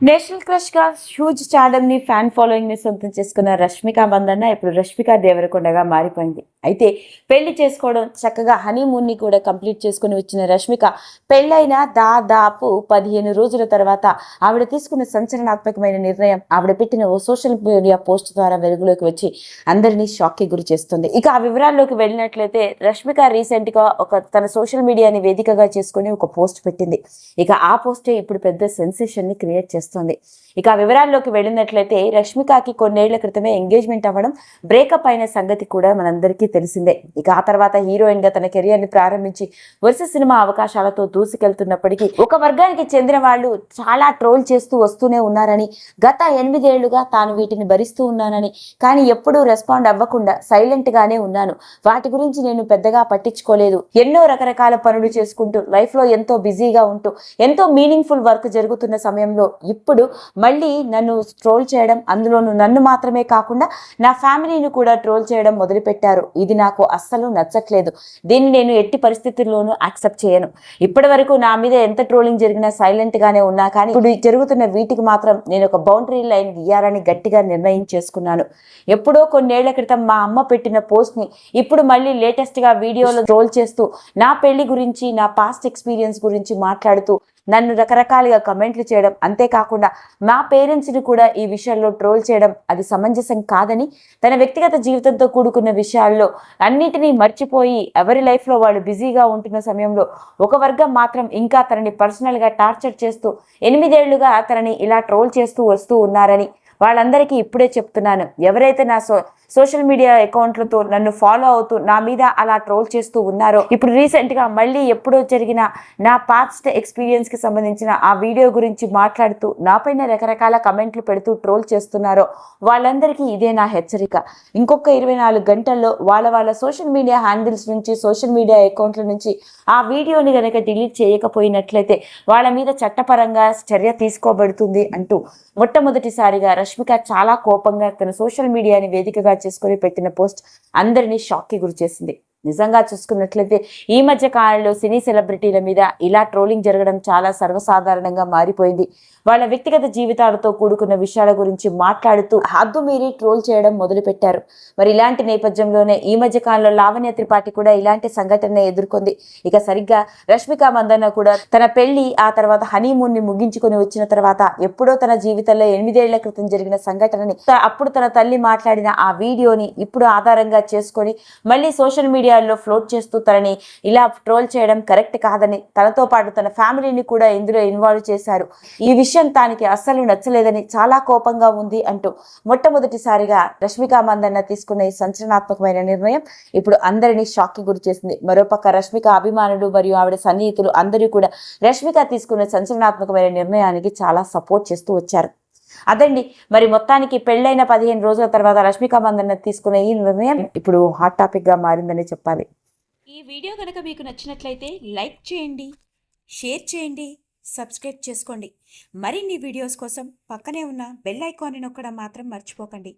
National crush గా huge stardom ని fan following ని సొంతం చేసుకున్న రష్మిక మందన్న ఇప్పుడు రష్మిక దేవరకొండగా మారిపోయింది. అయితే పెళ్లి చేసుకోవడం చక్కగా హనీమూన్ ని కూడా కంప్లీట్ చేసుకుని వచ్చిన రష్మిక పెళ్ళైన దాదాపు 15 రోజుల తర్వాత ఆవిడ తీసుకున్న సంచలనాత్మకమైన నిర్ణయం ఆవిడ పెట్టిన ఓ సోషల్ మీడియా పోస్ట్ ద్వారా వెలుగులోకి వచ్చి అందరినీ షాక్ కి గురి చేస్తుంది. ఇక ఆ వివరాల్లోకి వెళ్ళినట్లయితే రష్మిక రీసెంట్ గా తన సోషల్ మీడియాని వేదికగా చేసుకుని ఒక పోస్ట్ పెట్టింది. ఇక ఆ పోస్టే ఇప్పుడు పెద్ద సెన్సేషన్ ని క్రియేట్ చేస్తుంది. ఇక ఆ వివరాల్లోకి వెళ్ళినట్లయితే రష్మికకి కొన్నేళ్ల క్రితమే ఎంగేజ్మెంట్ అవ్వడం, బ్రేకప్ అయిన సంగతి కూడా మనందరికీ తెలిసిందే. ఇక ఆ తర్వాత హీరోయిన్ గా తన కెరియర్ ని ప్రారంభించి వరుస సినిమా అవకాశాలతో దూసుకెళ్తున్నప్పటికీ ఒక వర్గానికి చెందిన వాళ్ళు చాలా ట్రోల్ చేస్తూ వస్తూనే ఉన్నారని, గత 8 ఏళ్లుగా తాను వీటిని భరిస్తూ ఉన్నానని, కానీ ఎప్పుడూ రెస్పాండ్ అవ్వకుండా సైలెంట్ గానే ఉన్నాను, వాటి గురించి నేను పెద్దగా పట్టించుకోలేదు, ఎన్నో రకరకాల పనులు చేసుకుంటూ లైఫ్ లో ఎంతో బిజీగా ఉంటూ ఎంతో మీనింగ్ఫుల్ వర్క్ జరుగుతున్న సమయంలో ఇప్పుడు మళ్ళీ నన్ను ట్రోల్ చేయడం, అందులోనూ నన్ను మాత్రమే కాకుండా నా ఫ్యామిలీని కూడా ట్రోల్ చేయడం మొదలుపెట్టారు. ఇది నాకు అస్సలు నచ్చట్లేదు. దీన్ని నేను ఎట్టి పరిస్థితుల్లోనూ యాక్సెప్ట్ చేయను. ఇప్పటి వరకు నా మీద ఎంత ట్రోలింగ్ జరిగినా సైలెంట్ గానే ఉన్నా, కానీ ఇప్పుడు జరుగుతున్న వీటికి మాత్రం నేను ఒక బౌండరీ లైన్ గీయాలని గట్టిగా నిర్ణయం చేసుకున్నాను. ఎప్పుడో కొన్నేళ్ల క్రితం మా అమ్మ పెట్టిన పోస్ట్ ని ఇప్పుడు మళ్ళీ లేటెస్ట్ గా వీడియోలో ట్రోల్ చేస్తూ నా పెళ్లి గురించి, నా పాస్ట్ ఎక్స్పీరియన్స్ గురించి మాట్లాడుతూ నన్ను రకరకాలుగా కమెంట్లు చేయడం, అంతేకాకుండా మా పేరెంట్స్ని కూడా ఈ విషయంలో ట్రోల్ చేయడం అది సమంజసం కాదని, తన వ్యక్తిగత జీవితంతో కూడుకున్న విషయాల్లో అన్నిటినీ మర్చిపోయి ఎవరి లైఫ్లో వాళ్ళు బిజీగా ఉంటున్న సమయంలో ఒక వర్గం మాత్రం ఇంకా తనని పర్సనల్గా టార్చర్ చేస్తూ 8 ఏళ్లుగా తనని ఇలా ట్రోల్ చేస్తూ వస్తూ ఉన్నారని వాళ్ళందరికీ ఇప్పుడే చెప్తున్నాను. ఎవరైతే నా సోషల్ మీడియా అకౌంట్లతో నన్ను ఫాలో అవుతూ నా మీద అలా ట్రోల్ చేస్తూ ఉన్నారో, ఇప్పుడు రీసెంట్గా మళ్ళీ ఎప్పుడో జరిగిన నా పాస్ట్ ఎక్స్పీరియన్స్కి సంబంధించిన ఆ వీడియో గురించి మాట్లాడుతూ నాపైన రకరకాల కమెంట్లు పెడుతూ ట్రోల్ చేస్తున్నారో వాళ్ళందరికీ ఇదే నా హెచ్చరిక. ఇంకొక 24 గంటల్లో వాళ్ళ సోషల్ మీడియా హ్యాండిల్స్ నుంచి, సోషల్ మీడియా అకౌంట్ల నుంచి ఆ వీడియోని కనుక డిలీట్ చేయకపోయినట్లయితే వాళ్ళ మీద చట్టపరంగా చర్య తీసుకోబడుతుంది అంటూ మొట్టమొదటిసారిగా రష్మిక చాలా కోపంగా తన సోషల్ మీడియాని వేదికగా చేసుకొని పెట్టిన పోస్ట్ అందరినీ షాక్కి గురి చేసింది. నిజంగా చూసుకున్నట్లయితే ఈ మధ్య కాలంలో సినీ సెలబ్రిటీల మీద ఇలా ట్రోలింగ్ జరగడం చాలా సర్వసాధారణంగా మారిపోయింది. వాళ్ళ వ్యక్తిగత జీవితాలతో కూడుకున్న విషయాల గురించి మాట్లాడుతూ హద్దు మీరి ట్రోల్ చేయడం మొదలుపెట్టారు. మరి ఇలాంటి నేపథ్యంలోనే ఈ మధ్య కాలంలో లావణ్య త్రిపాఠి కూడా ఇలాంటి సంఘటన ఎదుర్కొంది. ఇక సరిగ్గా రష్మిక మందన్న కూడా తన పెళ్లి, ఆ తర్వాత హనీమూన్ ని ముగించుకొని వచ్చిన తర్వాత ఎప్పుడో తన జీవితంలో 8 ఏళ్ల క్రితం జరిగిన సంఘటనని, అప్పుడు తన తల్లి మాట్లాడిన ఆ వీడియోని ఇప్పుడు ఆధారంగా చేసుకొని మళ్ళీ సోషల్ మీడియాలో ఫ్లోట్ చేస్తూ తనని ఇలా ట్రోల్ చేయడం కరెక్ట్ కాదని, తనతో పాటు తన ఫ్యామిలీని కూడా ఇందులో ఇన్వాల్వ్ చేశారు, ఈ విషయం తానికి అస్సలు నచ్చలేదని, చాలా కోపంగా ఉంది అంటూ మొట్టమొదటిసారిగా రష్మిక మందన్న తీసుకున్న ఈ సంచలనాత్మకమైన నిర్ణయం ఇప్పుడు అందరినీ షాక్ కి గురి చేసింది. మరోపక్క రష్మిక అభిమానులు మరియు ఆవిడ సన్నిహితులు అందరూ కూడా రష్మిక తీసుకున్న సంచలనాత్మకమైన నిర్ణయానికి చాలా సపోర్ట్ చేస్తూ వచ్చారు. అదండి, మరి మొత్తానికి పెళ్ళైన 15 రోజుల తర్వాత రష్మిక మందన్న తీసుకున్న ఈ నిర్ణయం ఇప్పుడు హాట్ టాపిక్ గా మారిందని చెప్పాలి. ఈ వీడియో కనుక మీకు నచ్చినట్లయితే లైక్ చేయండి, షేర్ చేయండి, సబ్స్క్రైబ్ చేసుకోండి. మరిన్ని వీడియోస్ కోసం పక్కనే ఉన్న బెల్ ఐకాన్ని నొక్కడం మాత్రం మర్చిపోకండి.